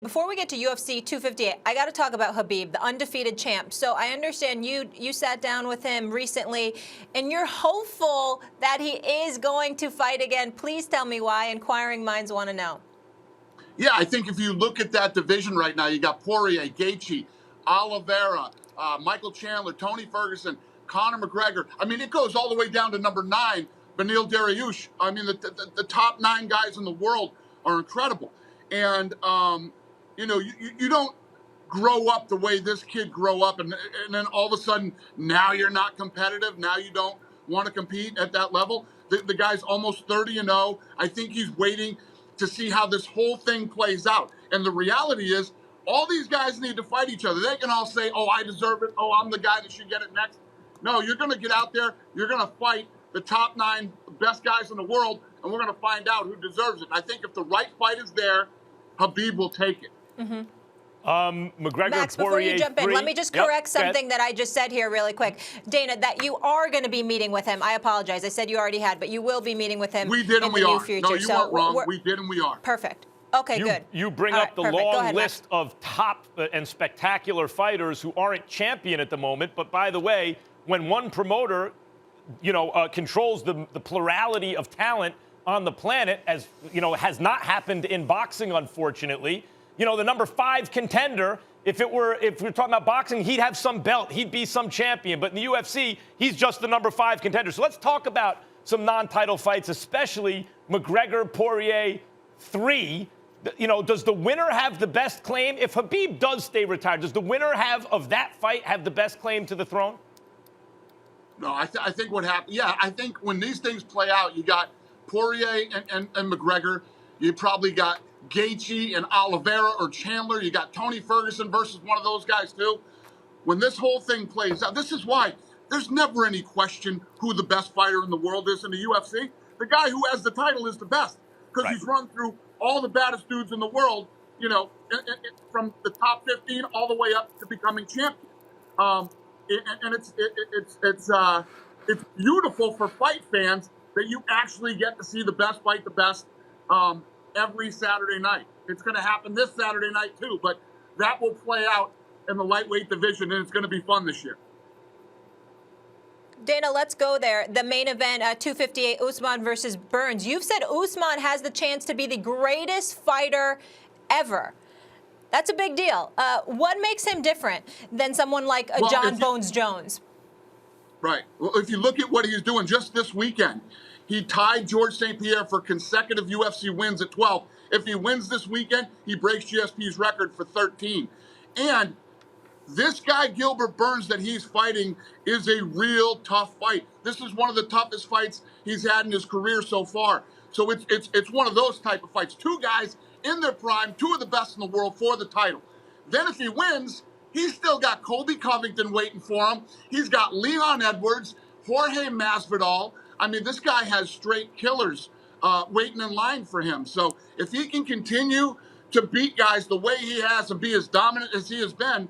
Before we get to UFC 258, I got to talk about Khabib, the undefeated champ. So I understand you sat down with him recently, and you're hopeful that he is going to fight again. Please tell me why. Inquiring minds want to know. Yeah, I think if you look at that division right now, you got Poirier, Gaethje, Oliveira, Michael Chandler, Tony Ferguson, Conor McGregor. I mean, it goes all the way down to number 9, Beneil Dariush. I mean, the top 9 guys in the world are incredible. And, you don't grow up the way this kid grew up, and then all of a sudden, now you're not competitive. Now you don't want to compete at that level. The guy's almost 30-0. I think he's waiting to see how this whole thing plays out. And the reality is, all these guys need to fight each other. They can all say, oh, I deserve it. Oh, I'm the guy that should get it next. No, you're going to get out there. You're going to fight the top 9 best guys in the world, and we're going to find out who deserves it. I think if the right fight is there, Khabib will take it. Mm-hmm. McGregor, Max, Poirier, before you jump in, 3. let me just correct something that I just said here really quick. Dana, that you are going to be meeting with him. I apologize. I said you already had, but you will be meeting with him. We did and we are. Future. No, you weren't wrong. We did and we are. Perfect. Okay, good. You bring up the long list of top and spectacular fighters who aren't champion at the moment. But by the way, when one promoter, controls the plurality of talent on the planet, as has not happened in boxing, unfortunately. The number 5 contender, if we're talking about boxing, he'd have some belt, he'd be some champion. But in the UFC, he's just the number 5 contender. So let's talk about some non-title fights, especially McGregor, Poirier 3. Does the winner have the best claim? If Khabib does stay retired, does the winner of that fight have the best claim to the throne? No, I think what happened, I think when these things play out, you got Poirier and McGregor. You probably got Gaethje and Oliveira or Chandler. You got Tony Ferguson versus one of those guys too. When this whole thing plays out, this is why there's never any question who the best fighter in the world is in the UFC. The guy who has the title is the best because he's run through all the baddest dudes in the world, from the top 15 all the way up to becoming champion. And it's beautiful for fight fans that you actually get to see the best fight the best every Saturday night. It's going to happen this Saturday night too, but that will play out in the lightweight division, and it's going to be fun this year. Dana, let's go there. The main event, 258, Usman versus Burns. You've said Usman has the chance to be the greatest fighter ever. That's a big deal. What makes him different than someone like John Bones Jones? Right. Well, if you look at what he's doing just this weekend, he tied George St. Pierre for consecutive UFC wins at 12. If he wins this weekend, he breaks GSP's record for 13. And this guy, Gilbert Burns, that he's fighting is a real tough fight. This is one of the toughest fights he's had in his career so far. So it's one of those type of fights. 2 guys in their prime, 2 of the best in the world for the title. Then if he wins, he's still got Colby Covington waiting for him. He's got Leon Edwards, Jorge Masvidal. I mean, this guy has straight killers waiting in line for him. So if he can continue to beat guys the way he has and be as dominant as he has been,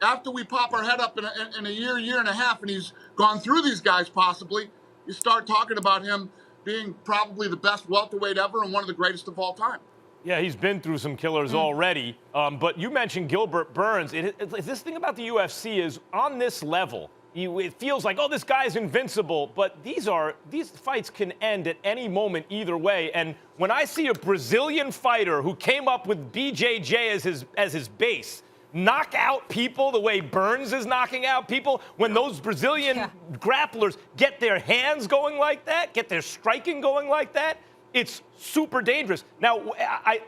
after we pop our head up in a year and a half, and he's gone through these guys possibly, you start talking about him being probably the best welterweight ever and one of the greatest of all time. Yeah, he's been through some killers already. But you mentioned Gilbert Burns. This thing about the UFC is on this level, it feels like, oh, this guy's invincible. But these fights can end at any moment either way. And when I see a Brazilian fighter who came up with BJJ as his base, knock out people the way Burns is knocking out people, when those Brazilian grapplers get their hands going like that, get their striking going like that, it's super dangerous. Now,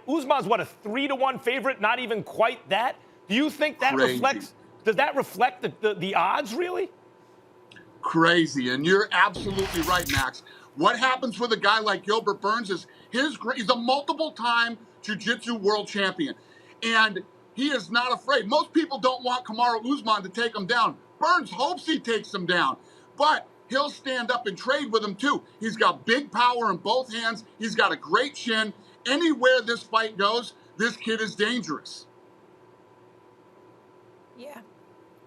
Usman's what, a 3-1 favorite? Not even quite that. Do you think that reflects? Does that reflect the odds, really? Crazy, and you're absolutely right, Max. What happens with a guy like Gilbert Burns is he's a multiple-time jiu-jitsu world champion, and he is not afraid. Most people don't want Kamaru Usman to take him down. Burns hopes he takes him down, but he'll stand up and trade with him too. He's got big power in both hands. He's got a great chin. Anywhere this fight goes, this kid is dangerous. Yeah,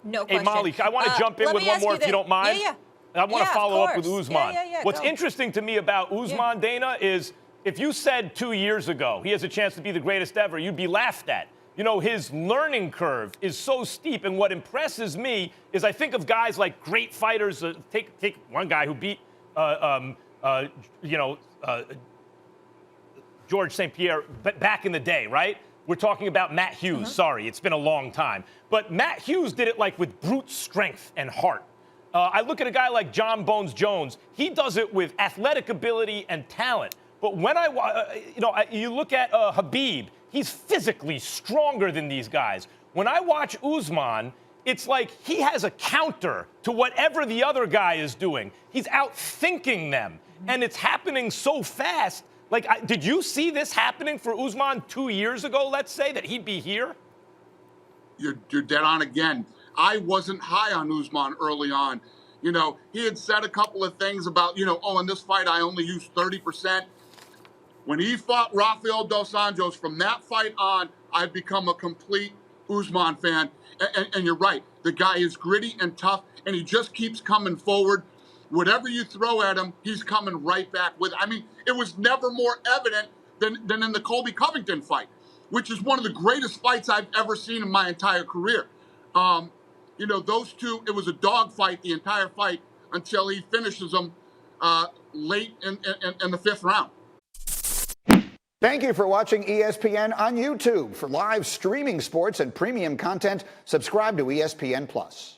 no question. Hey, Molly, I want to jump in with one more if you don't mind. Yeah. I want to follow up with Usman. Yeah, What's interesting to me about Usman, Dana, is if you said 2 years ago he has a chance to be the greatest ever, you'd be laughed at. You know, his learning curve is so steep, and what impresses me is I think of guys like great fighters. Take one guy who beat, George St. Pierre back in the day, right? We're talking about Matt Hughes. Sorry, it's been a long time. But Matt Hughes did it like with brute strength and heart. I look at a guy like John Bones Jones. He does it with athletic ability and talent. But when you look at Habib, he's physically stronger than these guys. When I watch Usman, it's like he has a counter to whatever the other guy is doing. He's outthinking them, and it's happening so fast. Like, did you see this happening for Usman 2 years ago, let's say, that he'd be here? You're dead on again. I wasn't high on Usman early on. You know, he had said a couple of things about, in this fight I only used 30%. When he fought Rafael dos Anjos, from that fight on, I've become a complete Usman fan. And you're right. The guy is gritty and tough, and he just keeps coming forward. Whatever you throw at him, he's coming right back with. I mean, it was never more evident than in the Colby Covington fight, which is one of the greatest fights I've ever seen in my entire career. Those two, it was a dog fight the entire fight until he finishes them late in the fifth round. Thank you for watching ESPN on YouTube. For live streaming sports and premium content, subscribe to ESPN+.